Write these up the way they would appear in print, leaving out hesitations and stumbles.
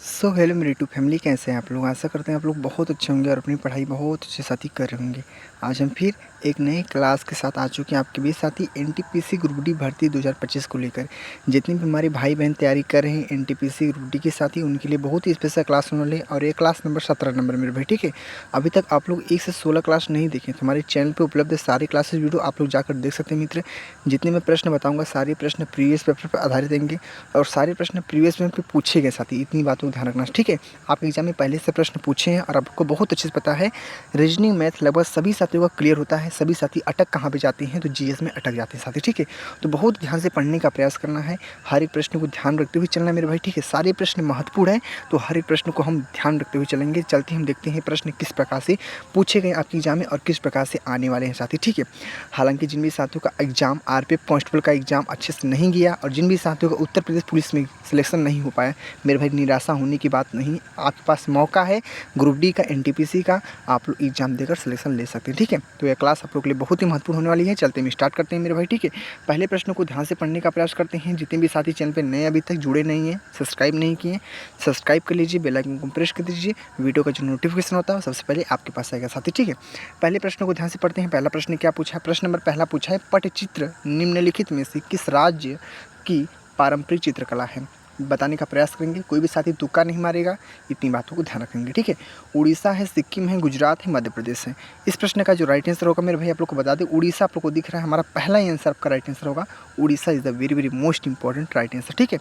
Hello मेरी YouTube family, कैसे हैं आप लोग। आशा करते हैं आप लोग बहुत अच्छे होंगे और अपनी पढ़ाई बहुत अच्छे साथी कर रहे होंगे। आज हम फिर एक नए क्लास के साथ आ चुके हैं आपके बीच साथी एनटीपीसी ग्रुप डी भर्ती 2025 को लेकर। जितने भी हमारे भाई बहन तैयारी कर रहे हैं एनटीपीसी ग्रुप डी के साथी, उनके लिए बहुत ही स्पेशल क्लास होने वाली है और ये क्लास नंबर 17 नंबर मेरे भाई, ठीक है। अभी तक आप लोग 1 से 16 क्लास नहीं देखें तो हमारे चैनल पर उपलब्ध है सारी क्लासेज वीडियो, आप लोग जाकर देख सकते हैं मित्र। जितने मैं प्रश्न बताऊँगा सारे प्रश्न प्रीवियस पेपर पर आधारित रहेंगे और सारे प्रश्न प्रीवियस पेपर पर पूछे गए साथी, इतनी बातों का ध्यान रखना, ठीक है। आप एग्जाम में पहले से प्रश्न पूछे हैं और आपको बहुत अच्छे से पता है रीजनिंग मैथ लगभग सभी साथियों का क्लियर होता है। सभी साथी अटक कहाँ पे जाते हैं तो जीएस में अटक जाते हैं साथी, ठीक है। तो बहुत ध्यान से पढ़ने का प्रयास करना है, हर एक प्रश्न को ध्यान रखते हुए चलना है मेरे भाई, ठीक है। सारे प्रश्न महत्वपूर्ण है तो हर एक प्रश्न को हम ध्यान रखते हुए चलेंगे। चलते हम देखते हैं प्रश्न किस प्रकार से पूछे गए आपके एग्जाम में और किस प्रकार से आने वाले हैं साथी, ठीक है। हालांकि जिन भी साथियों का एग्जाम आरपीएफ कांस्टेबल का एग्जाम अच्छे से नहीं गया और जिन भी साथियों का उत्तर प्रदेश पुलिस में सिलेक्शन नहीं हो पाया, मेरे भाई निराशा होने की बात नहीं, आपके पास मौका है। ग्रुप डी का एनटीपीसी का आप लोग एग्जाम देकर सिलेक्शन ले सकते हैं, ठीक है। तो यह क्लास आप लोग के लिए बहुत ही महत्वपूर्ण होने वाली है। चलते हम स्टार्ट करते हैं मेरे भाई, ठीक है। पहले प्रश्न को ध्यान से पढ़ने का प्रयास करते हैं। जितने भी साथी चैनल पर नए अभी तक जुड़े नहीं हैं, सब्सक्राइब नहीं किए, सब्सक्राइब कर लीजिए, बेल आइकन को प्रेस कर दीजिए। वीडियो का जो नोटिफिकेशन होता है सबसे पहले आपके पास आएगा साथी, ठीक है। पहले प्रश्न को ध्यान से पढ़ते हैं। पहला प्रश्न क्या पूछा है, प्रश्न नंबर पहला पूछा है पटचित्र निम्नलिखित में से किस राज्य की पारंपरिक चित्रकला है। बताने का प्रयास करेंगे, कोई भी साथी तुक्का नहीं मारेगा, इतनी बातों को ध्यान रखेंगे, ठीक है। उड़ीसा है, सिक्किम है, गुजरात है, मध्य प्रदेश है। इस प्रश्न का जो राइट आंसर होगा मेरे भाई आप लोग को बता दें, उड़ीसा आप लोग को दिख रहा है, हमारा पहला ही आंसर आपका राइट आंसर होगा। Orissa is the very very most important right answer, ठीक है।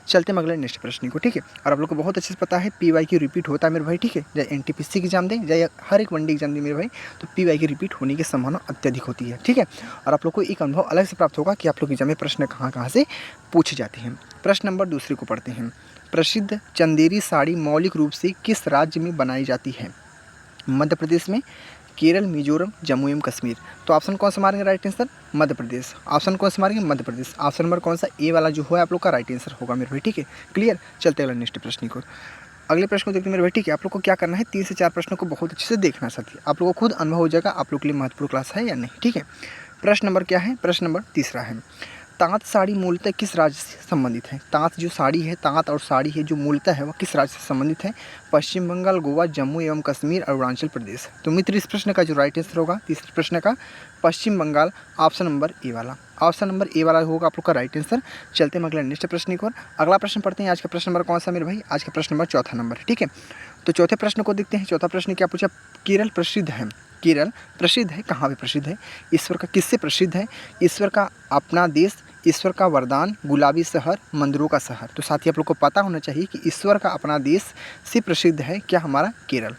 चलते हम अगले नेक्स्ट प्रश्न को, ठीक है। और आप लोग को बहुत अच्छे से पता है पीवाई की रिपीट होता है मेरे भाई, ठीक है। चाहे एनटीपीसी की एग्जाम दें चाहे हर एक वनडे एग्जाम दें मेरे भाई, तो पीवाई की रिपीट होने की संभावना अत्यधिक होती है, ठीक है। और आप लोग को एक अनुभव अलग से प्राप्त होगा कि आप लोग एग्जाम में प्रश्न कहाँ कहाँ से पूछे जाते हैं। प्रश्न नंबर दूसरे को पढ़ते हैं। प्रसिद्ध चंदेरी साड़ी मौलिक रूप से किस राज्य में बनाई जाती है। मध्य प्रदेश में, केरल, मिजोरम, जम्मू एवं कश्मीर। तो ऑप्शन कौन सा मारेंगे right answer, Madhya Pradesh. Option कौन सा मारेंगे, मध्य प्रदेश। ऑप्शन नंबर कौन सा, ए वाला जो है आप लोग का राइट आंसर होगा मेरे भाई, ठीक है। क्लियर। चलते अगले नेक्स्ट प्रश्न को, अगले प्रश्न को देखते हैं मेरे भाई, ठीक है। आप लोग को क्या करना है, 3 से 4 प्रश्नों को बहुत अच्छे से देखना साथी, आप लोगों को खुद अनुभव हो जाएगा आप लोग के लिए महत्वपूर्ण क्लास है या नहीं, ठीक है। प्रश्न नंबर क्या है, प्रश्न नंबर तीसरा है, ताँत साड़ी मूलतः किस राज्य से संबंधित है। ताँत जो साड़ी है, ताँत और साड़ी है जो मूलतः है वह किस राज्य से संबंधित है। पश्चिम बंगाल, गोवा, जम्मू एवं कश्मीर, अरुणाचल प्रदेश। तो मित्र इस प्रश्न का जो राइट आंसर होगा तीसरे प्रश्न का, पश्चिम बंगाल, ऑप्शन नंबर ए वाला। ऑप्शन नंबर ए वाला होगा आप लोग का राइट आंसर। चलते हैं अगला नेक्स्ट प्रश्न की ओर। अगला प्रश्न पढ़ते हैं। आज का प्रश्न नंबर कौन सा मेरे भाई, आज का प्रश्न नंबर चौथा नंबर है, ठीक है। तो चौथे प्रश्न को देखते हैं। चौथा प्रश्न क्या पूछा, केरल प्रसिद्ध है, केरल प्रसिद्ध है, कहाँ पे प्रसिद्ध है, ईश्वर का किससे प्रसिद्ध है। ईश्वर का अपना देश, ईश्वर का वरदान, गुलाबी शहर, मंदिरों का शहर। तो साथ ही आप लोग को पता होना चाहिए कि ईश्वर का अपना देश से प्रसिद्ध है क्या, हमारा केरल,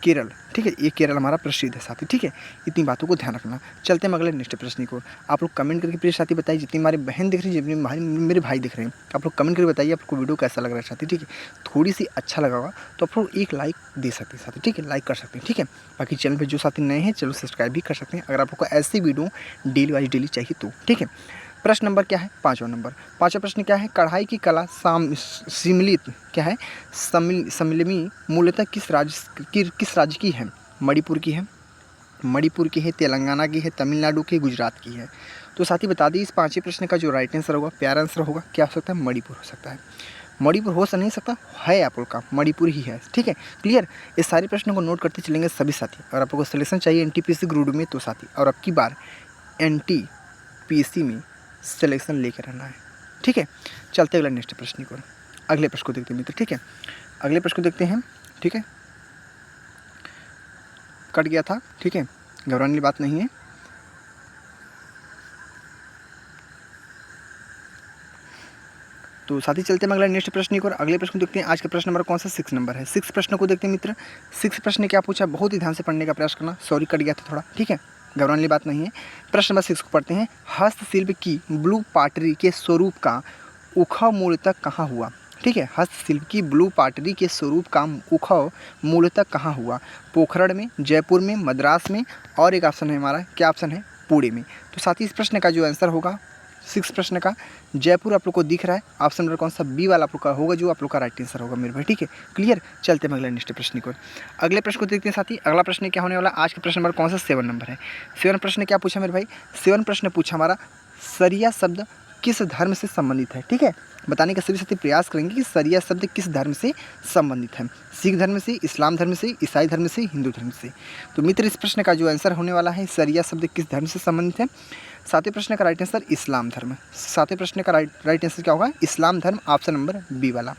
केरल, ठीक है। ये केरल हमारा प्रसिद्ध है साथी, ठीक है। इतनी बातों को ध्यान रखना। चलते हैं अगले नेक्स्ट प्रश्न को। आप लोग कमेंट करके प्लीज साथी बताइए, जितनी हमारे बहन दिख रही है, जितने भाई मेरे भाई दिख रहे हैं, आप लोग कमेंट करके बताइए आपको वीडियो कैसा लग रहा है साथी, ठीक है। थोड़ी सी अच्छा लगा होगा तो आप लोग एक लाइक दे सकते हैं साथी, ठीक है, लाइक कर सकते हैं, ठीक है। बाकी चैनल पर जो साथी नए हैं चलो सब्सक्राइब भी कर सकते हैं अगर आप लोग को ऐसी वीडियो डेली वाइज डेली चाहिए तो, ठीक है। प्रश्न नंबर क्या है, पाँचवां नंबर। पाँचवा प्रश्न क्या है, कढ़ाई की कला सम्मिलित क्या है, सम्मिलमी मूलतः किस राज्य की है। मणिपुर की है, मणिपुर की है, तेलंगाना की है, तमिलनाडु की, गुजरात की है। तो साथ ही बता दी इस पाँचवें प्रश्न का जो राइट आंसर होगा, प्यारा आंसर होगा, क्या हो सकता है, मणिपुर हो सकता है। मणिपुर हो नहीं सकता है, आप लोग का मणिपुर ही है, ठीक है। क्लियर। इस सारे प्रश्नों को नोट करते चलेंगे सभी साथी। अगर आप लोग को सिलेक्शन चाहिए एनटीपीसी ग्रुप में तो साथी, और अब की बार एनटीपीसी में सिलेक्शन लेकर रहना है, ठीक है। चलते अगला नेक्स्ट प्रश्न को, अगले प्रश्न को देखते हैं मित्र, ठीक है। अगले प्रश्न को देखते हैं, ठीक है। कट गया था, ठीक है, घबराने की बात नहीं है। तो साथी चलते हैं अगला नेक्स्ट प्रश्न को, अगले प्रश्न को देखते हैं। आज का प्रश्न नंबर कौन सा, 6 नंबर है। 6 प्रश्न को देखते हैं मित्र। 6 प्रश्न क्या पूछा, बहुत ही ध्यान से पढ़ने का प्रयास करना, सॉरी कट गया था थोड़ा, ठीक है, घबराने वाली बात नहीं है। प्रश्न नंबर 6 को पढ़ते हैं। हस्तशिल्प की ब्लू पाटरी के स्वरूप का उखाव मूलतः कहाँ हुआ, ठीक है। हस्तशिल्प की ब्लू पाटरी के स्वरूप का उखाव मूलतः कहाँ हुआ। पोखरण में, जयपुर में, मद्रास में, और एक ऑप्शन है हमारा, क्या ऑप्शन है, पुणे में। तो साथ ही इस प्रश्न का जो आंसर होगा 6 प्रश्न का, जयपुर आप लोग को दिख रहा है, ऑप्शन नंबर कौन सा, बी वाला आप लोग का होगा जो आप लोग का राइट आंसर होगा मेरे भाई, ठीक है। क्लियर। चलते हैं अगले नेक्स्ट प्रश्न को, अगले प्रश्न को देखते हैं साथी। अगला प्रश्न क्या होने वाला, आज का प्रश्न नंबर कौन सा, 7 नंबर है। 7 प्रश्न क्या पूछा मेरे भाई, 7 प्रश्न पूछा हमारा, सरिया शब्द किस धर्म से संबंधित है। ठीक है, बताने का सभी साथी प्रयास करेंगे कि सरिया शब्द किस धर्म से संबंधित है। सिख धर्म से, इस्लाम धर्म से, ईसाई धर्म से, हिंदू धर्म से। तो मित्र इस प्रश्न का जो आंसर होने वाला है, सरिया शब्द किस धर्म से संबंधित है। सातवें प्रश्न का राइट आंसर इस्लाम धर्म। सातवें प्रश्न का राइट आंसर क्या होगा, इस्लाम धर्म, ऑप्शन नंबर बी वाला,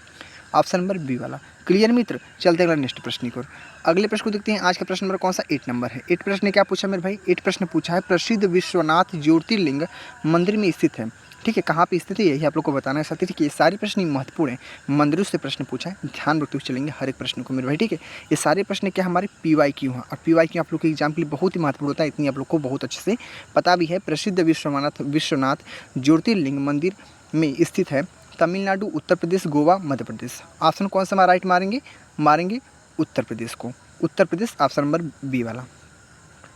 ऑप्शन नंबर बी वाला। क्लियर मित्र, चलते अगला नेक्स्ट प्रश्न की ओर। अगले प्रश्न को देखते हैं। आज का प्रश्न नंबर कौन सा, 8 नंबर है। 8 प्रश्न ने क्या पूछा मेरे भाई, 8 प्रश्न पूछा है प्रसिद्ध विश्वनाथ ज्योतिर्लिंग मंदिर में स्थित है। ठीक है, कहाँ पे स्थित है यही आप लोग को बताना है साथी। ठीक है, ये सारे प्रश्न महत्वपूर्ण हैं, मंदिरों से प्रश्न पूछा है, ध्यान रखते हुए चलेंगे हर एक प्रश्न को मेरे भाई। ठीक है, ये सारे प्रश्न क्या हमारे PYQ हैं, और PYQ आप लोग के एग्जाम के लिए बहुत ही महत्वपूर्ण होता है, इतनी आप लोग को बहुत अच्छे से पता भी है। प्रसिद्ध विश्वनाथ ज्योतिर्लिंग मंदिर में स्थित है तमिलनाडु, उत्तर प्रदेश, गोवा, मध्य प्रदेश। ऑप्शन कौन सा राइट मारेंगे उत्तर प्रदेश को, Uttar Pradesh, option number B वाला।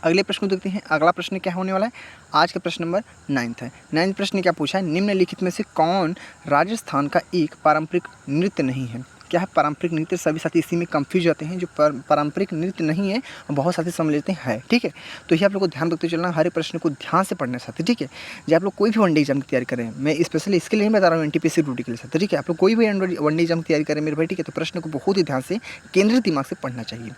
अगले प्रश्न को देखते हैं। अगला प्रश्न क्या होने वाला है, आज का प्रश्न नंबर 9 है। 9 प्रश्न क्या पूछा है, निम्नलिखित में से कौन राजस्थान का एक पारंपरिक नृत्य नहीं है। क्या है पारंपरिक नृत्य, सभी साथी इसी में कंफ्यूज होते हैं। जो पारंपरिक नृत्य नहीं है बहुत साथी समझ लेते हैं। ठीक है, तो ये आप लोग को ध्यान रखते चलना, हर एक प्रश्न को ध्यान से पढ़ना साथी। ठीक है, जब आप लोग कोई भी वनडे एग्जाम की तैयारी करें, मैं स्पेशली इसके लिए नहीं बता रहा हूँ NTPC ड्यूटी के लिए साथी। ठीक है, आप लोग कोई भी वनडे एग्जाम की तैयारी करें मेरे भाई, ठीक है, तो प्रश्न को बहुत ही ध्यान से केंद्रित दिमाग से पढ़ना चाहिए।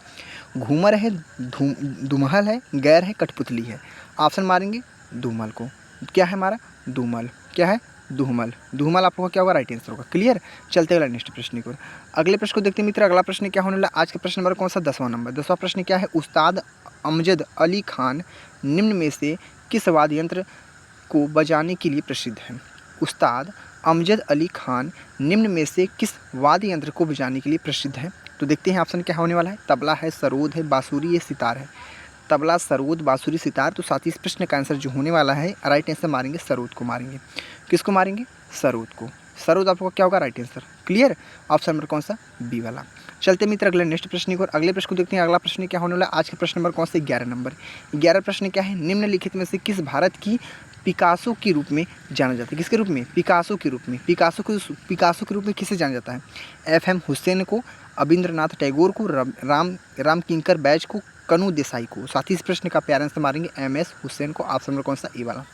घूमर है, धूमहल है, गैर है, कठपुतली है। ऑप्शन मारेंगे धूमल को। क्या है हमारा, धूमल। क्या है, धूमल। धूमल आप लोगों का क्या होगा, राइट आंसर होगा। क्लियर, चलते अगला नेक्स्ट प्रश्न की ओर। अगले प्रश्न को देखते हैं मित्र। अगला प्रश्न क्या होने वाला, आज का प्रश्न नंबर कौन सा, 10वां नंबर। 10वां प्रश्न क्या है, उस्ताद अमजद अली खान निम्न में से किस वाद्य यंत्र को बजाने के लिए प्रसिद्ध है। उस्ताद अमजद अली खान निम्न में से किस वाद्य यंत्र को बजाने के लिए प्रसिद्ध है। तो देखते हैं ऑप्शन क्या होने वाला है, तबला है, सरोद है, बांसुरी है, सितार है। तबला, सरोद, बांसुरी, सितार। तो साथ ही इस प्रश्न का आंसर जो होने वाला है, राइट आंसर मारेंगे सरोद को मारेंगे। किसको मारेंगे, सरोद को। सरोद आपको क्या होगा, right answer. Clear, option number कौन सा, बी वाला। चलते मित्र अगले नेक्स्ट प्रश्न की ओर। अगले प्रश्न को देखते हैं। अगला प्रश्न क्या होने वाला है, आज का प्रश्न नंबर कौन सा, 11 नंबर। 11 प्रश्न क्या है, निम्नलिखित में से किस भारत की पिकासो के रूप में जाना जाता है। किसके रूप में, पिकासो के रूप में। पिकासो के रूप में किसे जाना जाता है, FM हुसैन को, अबिंद्रनाथ टैगोर को, राम किंकर बैज को, कनू देसाई को। साथ ही इस प्रश्न का प्यार आंसर मारेंगे MS हुसैन को। ऑप्शन नंबर कौन सा, ए वाला।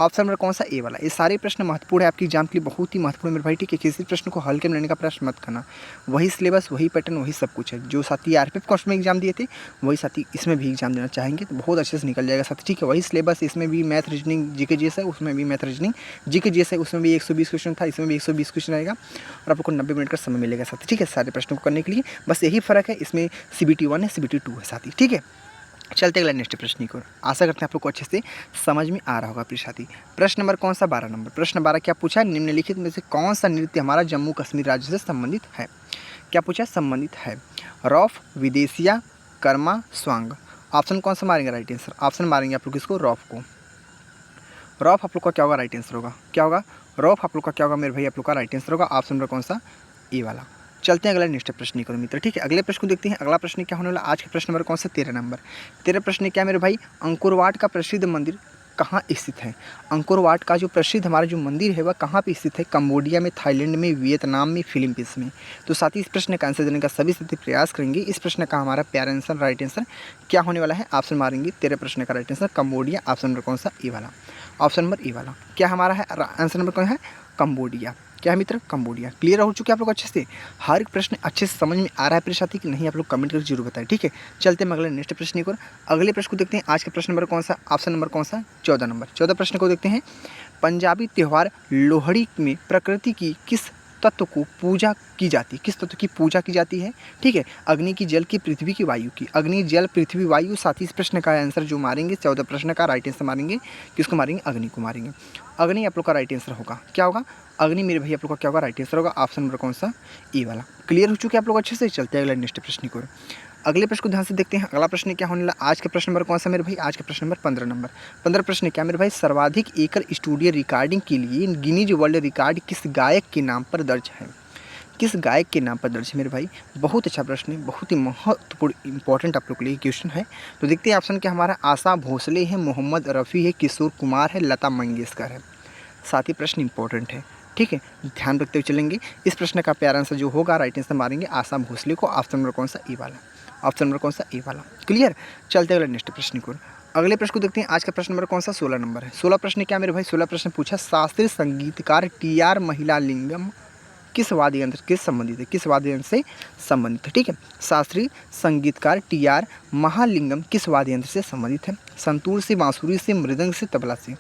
ऑप्शन नंबर कौन सा, ए वाला। ये सारे प्रश्न महत्वपूर्ण है आपकी एग्जाम के लिए, बहुत ही महत्वपूर्ण मेरे भाई। ठीक है, किसी प्रश्न को हल्के में लेने का प्रयास मत करना। वही सिलेबस, वही पैटर्न, वही सब कुछ है। जो साथी RPF कॉस्ट में एग्जाम दिए थे, वही साथी इसमें भी एग्जाम देना चाहेंगे तो बहुत अच्छे से निकल जाएगा साथी। ठीक है, वही सिलेबस, इसमें भी मैथ, रीजनिंग, GK GS है, उसमें भी मैथ, रीजनिंग, GK GS है, उसमें भी 120 क्वेश्चन था, इसमें भी 120 क्वेश्चन रहेगा और आपको 90 मिनट का समय मिलेगा साथी। ठीक है, सारे प्रश्नों को करने के लिए बस यही फ़र्क है, इसमें CBT 1 है, CBT 2 है साथी। ठीक है, चलते अगला नेक्स्ट प्रश्न की ओर। आशा करते हैं आप लोग को अच्छे से समझ में आ रहा होगा प्रिय साथी। प्रश्न नंबर कौन सा, 12 नंबर। प्रश्न 12 क्या पूछा है, निम्नलिखित में से कौन सा नृत्य हमारा जम्मू कश्मीर राज्य से संबंधित है। क्या पूछा, संबंधित है। रॉफ, विदेशिया, कर्मा, स्वांग। ऑप्शन कौन सा मारेंगे, राइट आंसर। ऑप्शन मारेंगे आप लोग किसको, रॉफ को। रॉफ आप लोग का क्या होगा, राइट आंसर होगा। क्या होगा, रॉफ आप लोग का क्या होगा मेरे भाई, आप लोग का राइट आंसर होगा। ऑप्शन नंबर कौन सा, ए वाला। चलते हैं अगला नेक्स्ट प्रश्न करो मित्र। ठीक है, अगले प्रश्न को देखते हैं। अगला प्रश्न क्या होने वाला, आज का प्रश्न नंबर कौन सा, 13 नंबर। 13 प्रश्न क्या मेरे भाई, अंकोर वाट का प्रसिद्ध मंदिर कहाँ स्थित है। अंकोर वाट का जो प्रसिद्ध हमारा जो मंदिर है वह कहाँ पे स्थित है, कंबोडिया में, थाईलैंड में, वियतनाम में, फिलीपींस में। तो साथ ही इस प्रश्न का आंसर देने का सभी साथी प्रयास करेंगे। इस प्रश्न का हमारा प्यारा आंसर, राइट आंसर क्या होने वाला है, ऑप्शन मारेंगे 13 प्रश्न का right answer Cambodia. Option number कौन सा, ए वाला। ऑप्शन नंबर ए वाला क्या हमारा है, आंसर नंबर कौन है, कंबोडिया। क्या है मित्र, कंबोडिया। क्लियर हो चुके हैं आप लोग अच्छे से, हर एक प्रश्न अच्छे से समझ में आ रहा है प्रिय साथी कि नहीं, आप लोग कमेंट करके जरूर बताएं। ठीक है, चलते हैं अगले नेक्स्ट प्रश्न को। अगले प्रश्न को देखते हैं। आज का प्रश्न नंबर कौन सा, ऑप्शन नंबर कौन सा, 14 नंबर। 14 प्रश्न को देखते हैं। पंजाबी त्यौहार लोहड़ी में प्रकृति की किस तत्व को पूजा की जाती है, किस तत्व की पूजा की जाती है। ठीक है, अग्नि की, जल की, पृथ्वी की, वायु की। अग्नि, जल, पृथ्वी, वायु। साथ ही इस प्रश्न का आंसर जो मारेंगे, 14 प्रश्न का राइट आंसर मारेंगे किसको मारेंगे, अग्नि को मारेंगे। अग्नि आप लोग का राइट आंसर होगा। क्या होगा, अग्नि मेरे भाई आप लोग का क्या होगा, राइट आंसर होगा। ऑप्शन नंबर कौन सा, ए वाला। क्लियर हो चुके हैं आप लोग अच्छे से। चलते हैं अगले नेक्स्ट प्रश्न को। अगले प्रश्न को ध्यान से देखते हैं। अगला प्रश्न क्या होने वाला, आज का प्रश्न नंबर कौन सा मेरे भाई, आज का प्रश्न नंबर 15 नंबर। 15 प्रश्न क्या मेरे भाई, सर्वाधिक एकड़ स्टूडियो रिकॉर्डिंग के लिए गिनीज वर्ल्ड रिकॉर्ड किस गायक के नाम पर दर्ज है। किस गायक के नाम पर दर्ज है मेरे भाई, बहुत अच्छा प्रश्न है, बहुत ही महत्वपूर्ण इंपॉर्टेंट आप लोग के लिए क्वेश्चन है। तो देखते हैं ऑप्शन क्या हमारा, आशा भोसले है, मोहम्मद रफ़ी है, किशोर कुमार है, लता मंगेशकर है। साथ ही प्रश्न इंपॉर्टेंट है। ठीक है, ध्यान रखते हुए चलेंगे। इस प्रश्न का प्यारा आंसर जो होगा, राइट आंसर मारेंगे आशा भोसले को। ऑप्शन नंबर कौन सा, ए वाला। ऑप्शन नंबर कौन सा, ए वाला। क्लियर, चलते अगले नेक्स्ट प्रश्न को। अगले प्रश्न को देखते हैं। आज का प्रश्न नंबर कौन सा? 16 नंबर है। 16 प्रश्न क्या मेरे भाई? 16 प्रश्न पूछा, शास्त्रीय संगीतकार टी.आर. महिलालिंगम किस वाद्य यंत्र से संबंधित है? किस वाद्य यंत्र से संबंधित है? ठीक है, शास्त्रीय संगीतकार टी.आर. महालिंगम किस वाद्य यंत्र से संबंधित है? संतूर से, बांसुरी से, मृदंग से, तबला से।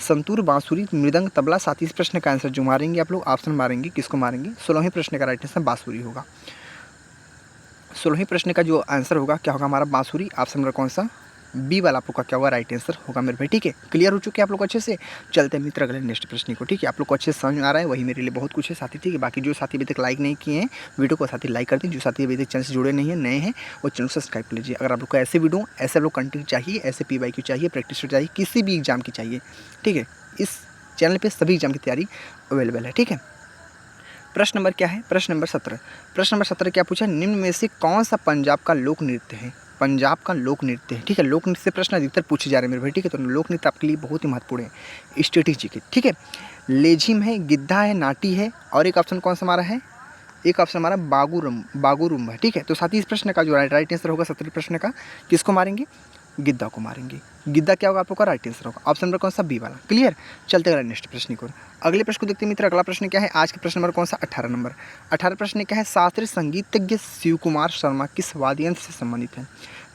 संतूर, बांसुरी, मृदंग, तबला। साथ ही इस प्रश्न का आंसर जो मारेंगे आप लोग, ऑप्शन मारेंगे, किसको मारेंगे? 16वें प्रश्न का राइट आंसर बांसुरी होगा। 16वें प्रश्न का जो आंसर होगा क्या होगा हमारा? बांसुरी। ऑप्शन नंबर कौन सा? बी वाला आप लोग का क्या होगा? राइट आंसर होगा मेरे भाई। ठीक है, क्लियर हो चुके हैं आप लोग अच्छे से। चलते हैं मित्र अगले नेक्स्ट प्रश्न को। ठीक है, आप लोग को अच्छे से समझ में आ रहा है, वही मेरे लिए बहुत कुछ है साथी। ठीक है, बाकी जो साथी अभी तक लाइक नहीं किए हैं वीडियो को साथी लाइक कर दें। जो साथी अभी तक चैनल से जुड़े नहीं हैं, नए हैं, वो चैनल सब्सक्राइब कर लीजिए। अगर आप लोग को ऐसे वीडियो, ऐसे आप लोग कंटेंट चाहिए, ऐसे PYQ चाहिए, प्रैक्टिस चाहिए, किसी भी एग्जाम की चाहिए, ठीक है, इस चैनल पर सभी एग्जाम की तैयारी अवेलेबल है। ठीक है, प्रश्न नंबर क्या है? प्रश्न नंबर 17। प्रश्न नंबर 17 क्या पूछा? निम्न में से कौन सा पंजाब का लोक नृत्य है? पंजाब का लोक नृत्य है। ठीक है, लोक नृत्य से प्रश्न अधिकतर पूछे जा रहे हैं मेरे भाई। ठीक है, तो लोक नृत्य आपके लिए बहुत ही महत्वपूर्ण है, स्ट्रेटेजी के। ठीक है, लेझिम है, गिद्धा है, नाटी है, और एक ऑप्शन कौन सा हमारा है? एक ऑप्शन हमारा बागुरुम्बा है। ठीक है, तो साथ ही इस प्रश्न का जो राइट आंसर होगा 17 प्रश्न का, किसको मारेंगे? गिद्धा को मारेंगे। गिद्धा क्या होगा आप लोग का? राइट आंसर होगा। ऑप्शन नंबर कौन सा? बी वाला। क्लियर। चलते अगले नेक्स्ट प्रश्न को। अगले प्रश्न को देखते हैं मित्र। अगला प्रश्न क्या है? आज के प्रश्न नंबर कौन सा? 18 नंबर। 18 प्रश्न क्या है? शास्त्रीय संगीतज्ञ शिव कुमार शर्मा किस वाद्य यंत्र से संबंधित है?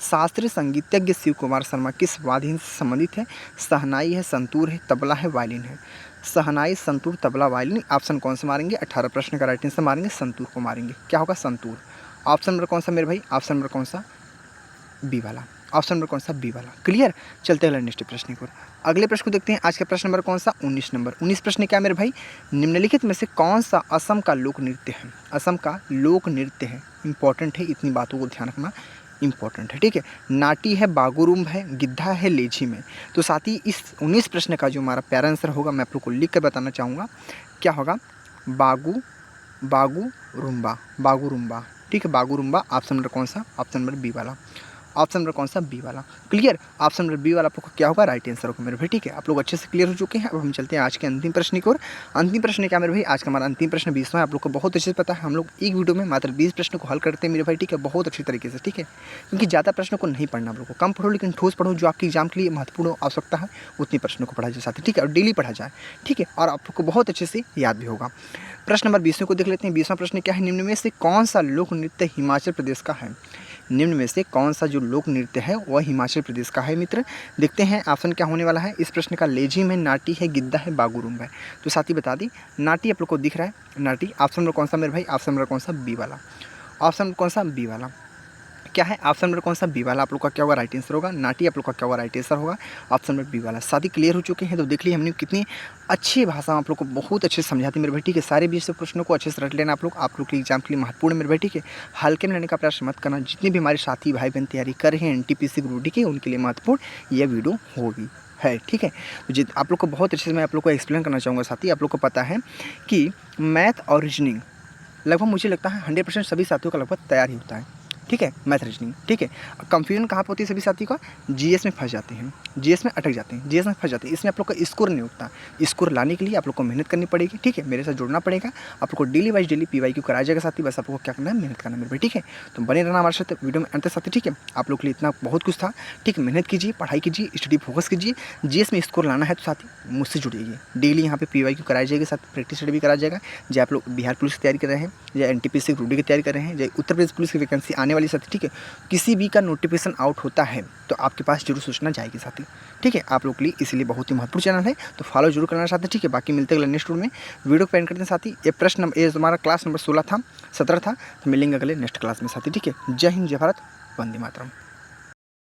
शास्त्रीय संगीतज्ञ शिव कुमार शर्मा किस वाद्य यंत्र से संबंधित है? शहनाई है, संतूर है, तबला है, वायलिन है। शहनाई, संतूर, तबला, वायलिन। ऑप्शन कौन सा मारेंगे? 18 प्रश्न का राइट आंसर मारेंगे संतूर को मारेंगे। क्या होगा? संतूर। ऑप्शन नंबर कौन सा मेरे भाई? ऑप्शन नंबर कौन सा? बी वाला। ऑप्शन नंबर कौन सा? बी वाला। क्लियर। चलते हैं नेक्स्ट प्रश्न को। अगले प्रश्न को देखते हैं। आज का प्रश्न नंबर कौन सा? 19 नंबर। 19 प्रश्न क्या मेरे भाई? निम्नलिखित में से कौन सा असम का लोक नृत्य है? असम का लोक नृत्य है। इंपॉर्टेंट है, इतनी बातों को ध्यान रखना इंपॉर्टेंट है। ठीक है, नाटी है, बागुरुम्ब है, गिद्धा है, लेझिम है। तो साथ ही इस 19 प्रश्न का जो हमारा प्यारा आंसर होगा मैं आप लोग को लिख कर बताना चाहूँगा, क्या होगा? बागुरुम्बा। ठीक है, बागुरुम्बा। ऑप्शन नंबर कौन सा? ऑप्शन नंबर बी वाला। ऑप्शन नंबर कौन सा? बी वाला। क्लियर। ऑप्शन नंबर बी वाला आप लोग का क्या होगा? राइट आंसर होगा मेरे भाई। ठीक है, आप लोग अच्छे से क्लियर हो चुके हैं। अब हम चलते हैं आज के अंतिम प्रश्न की ओर। अंतिम प्रश्न क्या मेरे भाई? आज का हमारा अंतिम प्रश्न 20वां है। आप लोग को बहुत अच्छे से पता है, हम लोग एक वीडियो में मात्र 20 प्रश्न को हल करते हैं मेरे भाई। ठीक है, बहुत अच्छी तरीके से। ठीक है, क्योंकि ज़्यादा प्रश्नों को नहीं पढ़ना आप लोग को, कम पढ़ो लेकिन ठोस पढ़ो। जो आपकी एग्जाम के लिए महत्वपूर्ण आवश्यकता है उतनी प्रश्नों को पढ़ा जाए साथ ही। ठीक है, और डेली पढ़ा जाए। ठीक है, और आप लोग को बहुत अच्छे से याद भी होगा। प्रश्न नंबर 20 को देख लेते हैं। 20वां प्रश्न क्या है? निम्न में से कौन सा लोक नृत्य हिमाचल प्रदेश का है? निम्न में से कौन सा जो लोक नृत्य है वह हिमाचल प्रदेश का है मित्र? देखते हैं ऑप्शन क्या होने वाला है इस प्रश्न का। लेझिम है, नाटी है, गिद्धा है, बागुरुम्बा है। तो साथ ही बता दी, नाटी आप लोग को दिख रहा है, नाटी। ऑप्शन नंबर कौन सा मेरे भाई? ऑप्शन नंबर कौन सा? बी वाला। ऑप्शन नंबर कौन सा? बी वाला। क्या है? ऑप्शन नंबर कौन सा? बी वाला। आप लोग का क्या होगा? राइट आंसर होगा। नाटी आप लोग का क्या होगा? राइट आंसर होगा। ऑप्शन नंबर बी वाला। साथ ही क्लियर हो चुके हैं। तो देख लीजिए हमने कितनी अच्छी भाषा आप लोग को बहुत अच्छे से समझाती मेरे भाई। ठीक है, सारे 20 प्रश्नों को अच्छे से रट लेना आप लोग के एग्जाम के लिए महत्वपूर्ण है मेरे भाई। ठीक है, हल्के में लेने का प्रयास मत करना। जितने भी हमारे साथी भाई बहन तैयारी कर रहे हैं NTPC ग्रुप डी के, उनके लिए महत्वपूर्ण यह वीडियो होगी है। ठीक है, तो आप लोग को बहुत अच्छे से मैं आप लोग को एक्सप्लेन करना चाहूँगा साथी। आप लोग को पता है कि मैथ और रीजनिंग लगभग मुझे लगता है 100% सभी साथियों का लगभग तैयार ही होता है। ठीक है, मैथ रीजनिंग। ठीक है, कंफ्यूजन कहाँ पर होती है सभी साथी का? GS में फंस जाते हैं, GS में अटक जाते हैं, GS में फंस जाते हैं। इसमें आप लोग का स्कोर नहीं उठता। स्कोर लाने के लिए आप लोग को मेहनत करनी पड़ेगी। ठीक है, मेरे साथ जुड़ना पड़ेगा। आप लोग को डेली वाइज डेली PYQ कराया जाएगा साथी। बस आपको क्या करना है? मेहनत करना है मेरे भाई। ठीक है, तो बने रहना हमारे साथ वीडियो में अंत साथी। ठीक है, आप लोग के लिए इतना बहुत कुछ था। ठीक है, मेहनत कीजिए, पढ़ाई कीजिए, स्टडी फोकस कीजिए। GS में स्कोर लाना है तो साथी मुझसे जुड़िए। डेली यहाँ पे PYQ कराया जाएगा, साथ प्रैक्टिस स्टडी भी कराया जाएगा। जो आप लोग बिहार पुलिस की तैयारी कर रहे हैं, या NTPC ग्रुप डी की तैयारी कर रहे हैं, या उत्तर प्रदेश पुलिस की वैकेंसी आने वाली साथी। ठीक है, किसी भी का नोटिफिकेशन आउट होता है तो आपके पास जरूर सूचना जाएगी साथी। ठीक है, आप लोग के लिए इसलिए बहुत ही महत्वपूर्ण चैनल है, तो फॉलो जरूर करना चाहते हैं। ठीक है, बाकी मिलते हैं अगले नेक्स्ट वीडियो में। वीडियो को पेंड करते हैं साथी। ये प्रश्न नंबर, ये हमारा क्लास नंबर 16 था, 17 था। तो मिलेंगे अगले नेक्स्ट क्लास में साथी। ठीक है, जय हिंद, जय भारत, वंदे मातरम।